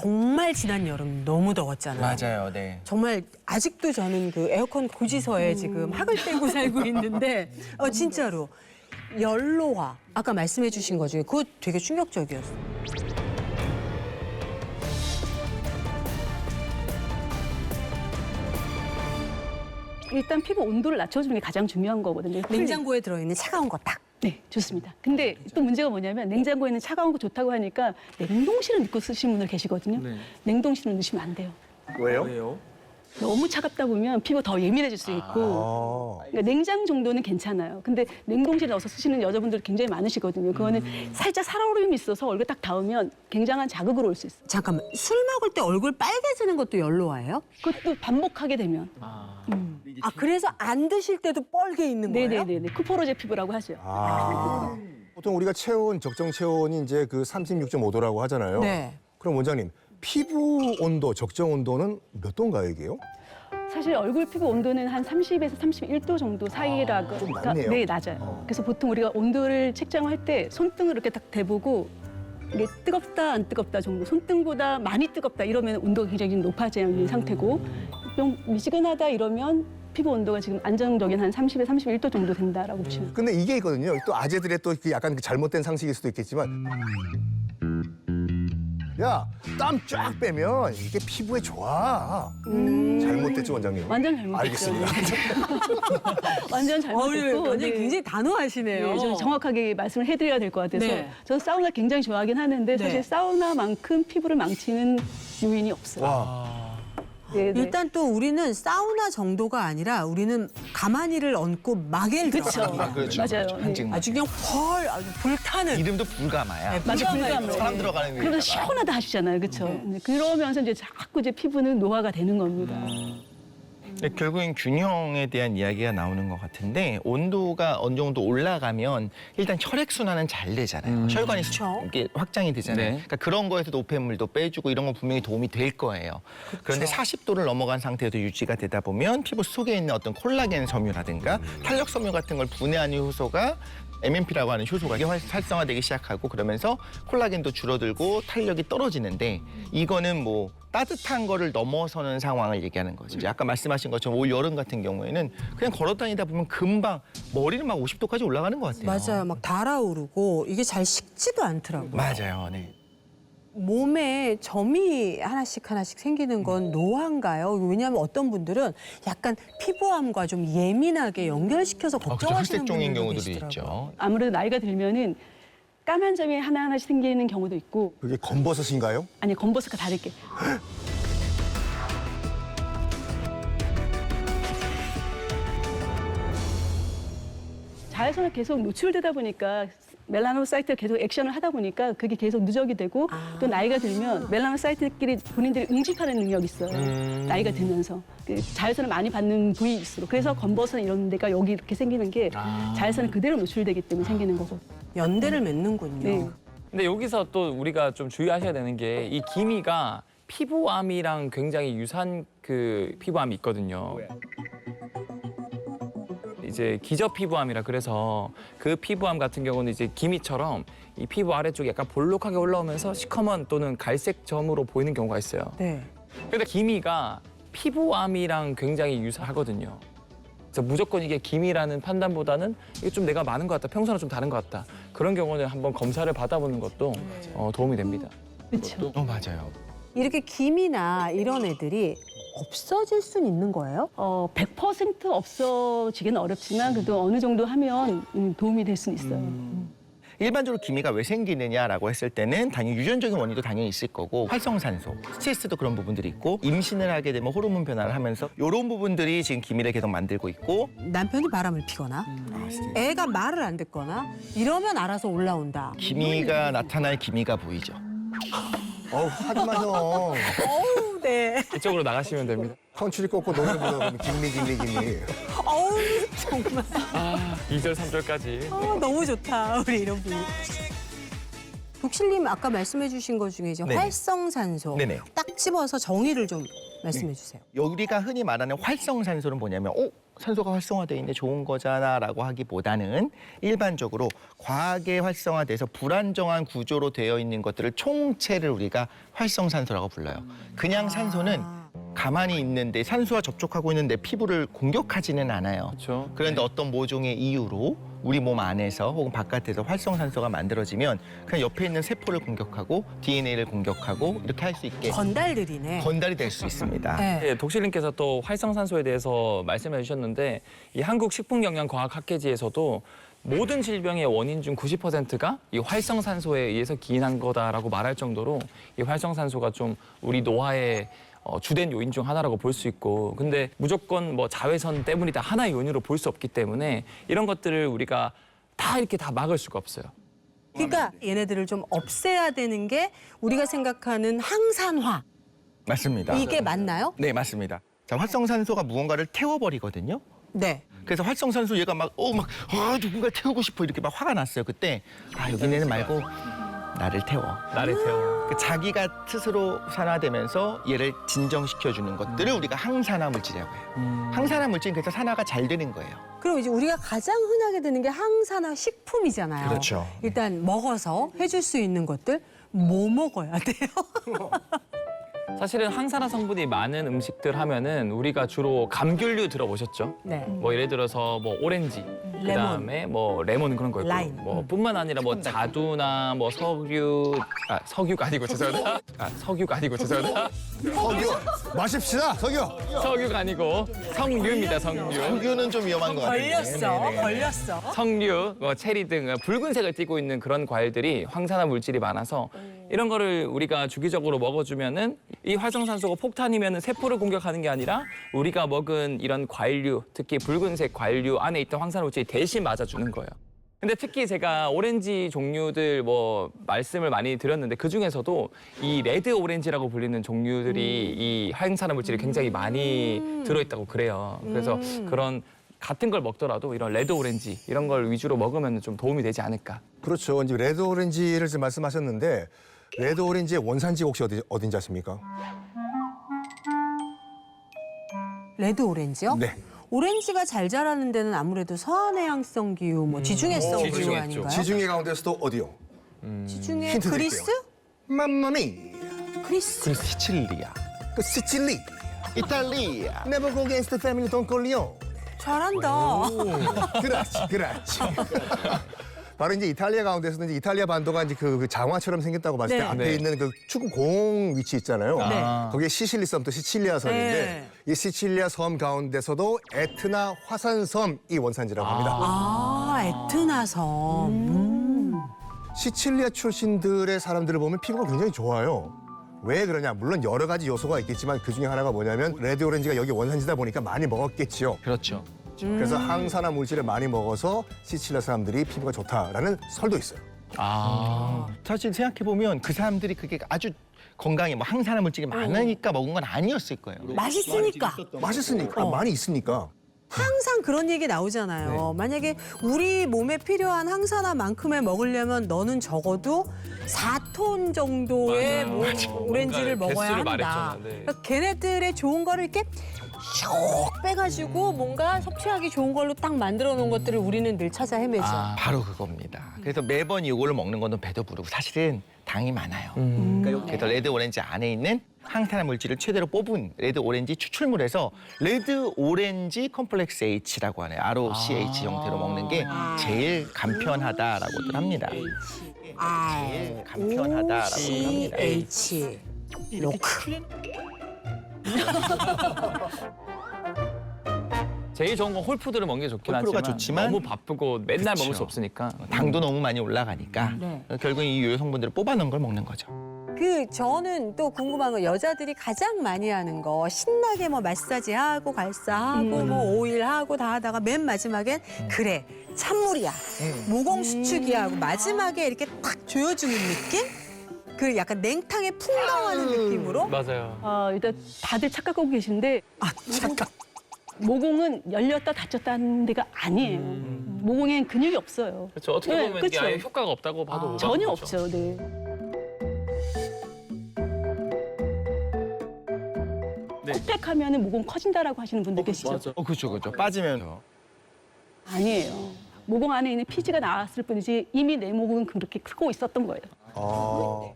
정말 지난 여름 너무 더웠잖아요. 맞아요, 네. 정말 아직도 저는 그 에어컨 고지서에 지금 학을 떼고 살고 있는데 진짜로 연로화 아까 말씀해 주신 거 중에 그거 되게 충격적이었어요. 일단 피부 온도를 낮춰주는 게 가장 중요한 거거든요. 냉장고에 들어있는 차가운 거 딱. 네, 좋습니다. 근데 또 문제가 뭐냐면 냉장고에는 차가운 거 좋다고 하니까 냉동실을 넣고 쓰시는 분들 계시거든요. 네. 냉동실을 넣으시면 안 돼요. 왜요? 너무 차갑다 보면 피부가 더 예민해질 수 있고 그러니까 냉장 정도는 괜찮아요. 근데 냉동실에 넣어서 쓰시는 여자분들 굉장히 많으시거든요. 그거는 살짝 살얼음이 있어서 얼굴 딱 닿으면 굉장한 자극으로 올 수 있어요. 잠깐만, 술 먹을 때 얼굴 빨개지는 것도 연로화예요? 그것도 반복하게 되면. 그래서 안 드실 때도 뻘게 있는 거예요? 네네네. 쿠포로제 피부라고 하죠. 보통 우리가 체온, 적정 체온이 이제 그 36.5도라고 하잖아요. 네. 그럼 원장님, 피부 온도, 적정 온도는 몇 도인가요, 이게요? 사실 얼굴 피부 온도는 한 30에서 31도 정도 사이라고. 좀 낮네요. 네, 낮아요. 그래서 보통 우리가 온도를 측정할 때 손등을 이렇게 딱 대보고 이게 뜨겁다, 안 뜨겁다 정도, 손등보다 많이 뜨겁다 이러면 온도가 굉장히 높아져 있는 상태고 좀 미지근하다 이러면 피부 온도가 지금 안정적인 한 30에서 31도 정도 된다라고 보시면. 근데 이게 있거든요. 또 아재들의 또 약간 잘못된 상식일 수도 있겠지만 야, 땀 쫙 빼면 이게 피부에 좋아. 잘못됐죠, 원장님? 완전 잘못됐죠. 알겠습니다. 완전 잘못됐고. 완전 네. 굉장히 단호하시네요. 네, 좀 정확하게 말씀을 해드려야 될 것 같아서 네. 저는 사우나 굉장히 좋아하긴 하는데 사실 네. 사우나만큼 피부를 망치는 요인이 없어요. 와. 네, 네. 일단 또 우리는 사우나 정도가 아니라 우리는 가만히를 얹고 마개를 그렇죠. 들어갑니다. 그렇죠. 맞아요. 그렇죠. 네. 한증. 아주 그냥 펄 아주 불타는. 이름도 불가마야. 맞아, 불가마예요. 사람 들어가는 그러면서 데다가. 시원하다 하시잖아요, 그렇죠? 그러면서 이제 자꾸 이제 피부는 노화가 되는 겁니다. 근데 결국엔 균형에 대한 이야기가 나오는 것 같은데 온도가 어느 정도 올라가면 일단 혈액 순환은 잘 되잖아요. 혈관이 그쵸. 이게 확장이 되잖아요. 네. 그러니까 그런 거에서 노폐물도 빼주고 이런 건 분명히 도움이 될 거예요. 그런데 40도를 넘어간 상태에도 유지가 되다 보면 피부 속에 있는 어떤 콜라겐 섬유라든가 탄력 섬유 같은 걸 분해하는 효소가 MMP라고 하는 효소가 활성화되기 시작하고 그러면서 콜라겐도 줄어들고 탄력이 떨어지는데 이거는 뭐 따뜻한 거를 넘어서는 상황을 얘기하는 거죠. 이제 아까 말씀하신 것처럼 올 여름 같은 경우에는 그냥 걸어 다니다 보면 금방 머리는 막 50도까지 올라가는 것 같아요. 맞아요. 막 달아오르고 이게 잘 식지도 않더라고요. 맞아요. 네. 몸에 점이 하나씩 생기는 건 노화인가요? 왜냐하면 어떤 분들은 약간 피부암과 좀 예민하게 연결시켜서 그렇죠. 걱정하시는 흑색종인 분들도 경우들이 계시더라고요. 있죠. 아무래도 나이가 들면은 까만 점이 하나하나씩 생기는 경우도 있고 그게 검버섯인가요? 아니 검버섯과 다르게 자외선에 계속 노출되다 보니까 멜라노사이트가 계속 액션을 하다 보니까 그게 계속 누적이 되고 또 나이가 들면 멜라노사이트끼리 본인들이 응집하는 능력이 있어요. 나이가 들면서 그 자외선을 많이 받는 부위일수록 그래서 검버섯 이런 데가 여기 이렇게 생기는 게 자외선이 그대로 노출되기 때문에 생기는 거고. 연대를 맺는군요. 네. 근데 여기서 또 우리가 좀 주의하셔야 되는 게 이 기미가 피부암이랑 굉장히 유사한 그 피부암이 있거든요. 이제 기저 피부암이라 그래서 그 피부암 같은 경우는 이제 기미처럼 이 피부 아래쪽이 약간 볼록하게 올라오면서 시커먼 또는 갈색 점으로 보이는 경우가 있어요. 네. 근데 기미가 피부암이랑 굉장히 유사하거든요. 그래서 무조건 이게 기미라는 판단보다는 이게 좀 내가 많은 것 같다, 평소랑 좀 다른 것 같다. 그런 경우는 한번 검사를 받아보는 것도 도움이 됩니다. 그렇죠. 맞아요. 이렇게 기미나 이런 애들이 없어질 순 있는 거예요? 100% 없어지기는 어렵지만 그래도 어느 정도 하면 도움이 될 수는 있어요. 일반적으로 기미가 왜 생기느냐라고 했을 때는 당연히 유전적인 원인도 당연히 있을 거고 활성산소, 스트레스도 그런 부분들이 있고 임신을 하게 되면 호르몬 변화를 하면서 이런 부분들이 지금 기미를 계속 만들고 있고 남편이 바람을 피거나 애가 말을 안 듣거나 이러면 알아서 올라온다. 기미가 나타날 기미가 보이죠. 하지 마, 형. 어우, 네. 이쪽으로 나가시면 됩니다. 컨츄리 꺾고 노래 부르면 김미. 어우, 정말. 2절, 3절까지. 너무 좋다. 우리 이런 분위 독실님 아까 말씀해 주신 것 중에 이제 네네. 활성산소 네네. 딱 집어서 정의를 좀 말씀해 주세요. 우리가 흔히 말하는 활성산소는 뭐냐면 산소가 활성화되어 있는데 좋은 거잖아라고 하기보다는 일반적으로 과하게 활성화돼서 불안정한 구조로 되어 있는 것들을 총체를 우리가 활성산소라고 불러요. 그냥 산소는 가만히 있는데 산소와 접촉하고 있는데 피부를 공격하지는 않아요. 그렇죠. 그런데 어떤 모종의 이유로 우리 몸 안에서 혹은 바깥에서 활성산소가 만들어지면 그냥 옆에 있는 세포를 공격하고 DNA를 공격하고 이렇게 할 수 있게 건달들이네. 건달이 될 수 있습니다. 네. 예, 독실님께서 또 활성산소에 대해서 말씀해 주셨는데 이 한국식품영양과학학회지에서도 모든 질병의 원인 중 90%가 이 활성산소에 의해서 기인한 거다라고 말할 정도로 이 활성산소가 좀 우리 노화의 주된 요인 중 하나라고 볼 수 있고, 근데 무조건 뭐 자외선 때문이다 하나의 요인으로 볼 수 없기 때문에 이런 것들을 우리가 다 이렇게 다 막을 수가 없어요. 그러니까 얘네들을 좀 없애야 되는 게 우리가 생각하는 항산화. 맞습니다. 이게 맞나요? 네, 맞습니다. 자, 활성산소가 무언가를 태워버리거든요. 네. 그래서 활성산소 얘가 누군가 태우고 싶어 이렇게 막 화가 났어요. 그때 여기 얘는 말고 나를 태워. 나를 태워. 자기가 스스로 산화되면서 얘를 진정시켜주는 것들을 우리가 항산화 물질이라고 해요. 항산화 물질은 그래서 산화가 잘 되는 거예요. 그럼 이제 우리가 가장 흔하게 드는 게 항산화 식품이잖아요. 그렇죠. 일단 먹어서 해줄 수 있는 것들 뭐 먹어야 돼요? 사실은 항산화 성분이 많은 음식들 하면은 우리가 주로 감귤류 들어보셨죠? 네. 뭐 예를 들어서 뭐 오렌지, 그다음에 뭐 레몬 그런 거 있고, 라임. 뭐 뿐만 아니라 뭐 자두나 뭐 석유가 아니고 죄송합니다. 석유가 아니고 죄송합니다. 석유 마십시다. 석유. 석유가 아니고 석류입니다. 석류. 석유는 좀 위험한 것 같아요. 걸렸어. 석류, 뭐 체리 등 붉은색을 띠고 있는 그런 과일들이 황산화 물질이 많아서 이런 거를 우리가 주기적으로 먹어주면은 이 활성산소가 폭탄이면은 세포를 공격하는 게 아니라 우리가 먹은 이런 과일류, 특히 붉은색 과일류 안에 있던 황산화 물질이 대신 맞아주는 거예요. 근데 특히 제가 오렌지 종류들 뭐 말씀을 많이 드렸는데 그 중에서도 이 레드 오렌지라고 불리는 종류들이 이 항산화 물질이 굉장히 많이 들어있다고 그래요. 그래서 그런 같은 걸 먹더라도 이런 레드 오렌지 이런 걸 위주로 먹으면 좀 도움이 되지 않을까. 그렇죠. 이제 레드 오렌지를 지금 말씀하셨는데 레드 오렌지의 원산지가 혹시 어딘지 아십니까? 레드 오렌지요? 네. 오렌지가 잘 자라는 데는 아무래도 서한해양성 기후, 뭐 지중해성 기후 지중해 아닌가요? 지중해 가운데서도 어디요? 지중해 힌트 그리스? 드릴게요. 맘마미. 그리스. 시칠리아, 그 시칠리. 이탈리아. Never go against the family, don't go Lyon. 잘한다. 그렇지. 바로 이제 이탈리아 가운데서는 이제 이탈리아 반도가 이제 그 장화처럼 생겼다고 봤을 때 네. 앞에 네. 있는 그 축구공 위치 있잖아요. 네. 거기에 시실리 섬 또 시칠리아 섬인데 네. 이 시칠리아 섬 가운데서도 에트나 화산섬이 원산지라고 합니다. 에트나섬. 시칠리아 출신들의 사람들을 보면 피부가 굉장히 좋아요. 왜 그러냐? 물론 여러 가지 요소가 있겠지만 그 중에 하나가 뭐냐면 레드 오렌지가 여기 원산지다 보니까 많이 먹었겠지요. 그렇죠. 그래서 항산화 물질을 많이 먹어서 시칠리아 사람들이 피부가 좋다라는 설도 있어요. 사실 생각해보면 그 사람들이 그게 아주 건강에 뭐 항산화 물질이 많으니까 먹은 건 아니었을 거예요. 맛있으니까. 맛있으니까 많이 있으니까. 항상 그런 얘기 나오잖아요. 만약에 우리 몸에 필요한 항산화만큼을 먹으려면 너는 적어도 4톤 정도의 맞아요. 뭐 맞아. 오렌지를 뭔가 먹어야 개수를 한다. 말했잖아. 네. 그러니까 걔네들의 좋은 거를 이렇게 쭉 빼가지고 뭔가 섭취하기 좋은 걸로 딱 만들어 놓은 것들을 우리는 늘 찾아 헤매죠. 바로 그겁니다. 그래서 매번 이거를 먹는 거는 배도 부르고 사실은 당이 많아요. 그래서 레드 오렌지 안에 있는 항산화 물질을 최대로 뽑은 레드 오렌지 추출물에서 레드 오렌지 컴플렉스 H라고 하네요. ROCH 형태로 먹는 게 제일 간편하다라고들 합니다. 제일 간편하다라고 합니다. H 로크. 제일 좋은 건 홀푸드를 먹는 게 좋긴 홀푸드가 하지만 좋지만 너무 바쁘고 맨날 그쵸. 먹을 수 없으니까. 당도 너무 많이 올라가니까 네. 결국 이 유효 성분들을 뽑아놓은 걸 먹는 거죠. 저는 또 궁금한 거 여자들이 가장 많이 하는 거 신나게 뭐 마사지하고 발사하고 뭐 오일하고 다 하다가 맨 마지막엔 그래 찬물이야 모공 수축이야 하고 마지막에 이렇게 탁 조여주는 느낌? 그 약간 냉탕에 풍덩하는 느낌으로 맞아요. 일단 다들 착각하고 계신데 잠깐 모공은 열렸다 닫혔다 하는 데가 아니에요. 모공엔 근육이 없어요. 그렇죠. 어떻게 네, 보면 이게 그쵸. 아예 효과가 없다고 봐도 전혀 오바는 거죠. 없죠. 네. 네. 컵팩하면 모공 커진다라고 하시는 분들 계시죠? 그렇죠, 그렇죠. 빠지면 아니에요. 모공 안에 있는 피지가 나왔을 뿐이지 이미 내 모공은 그렇게 크고 있었던 거예요. 아.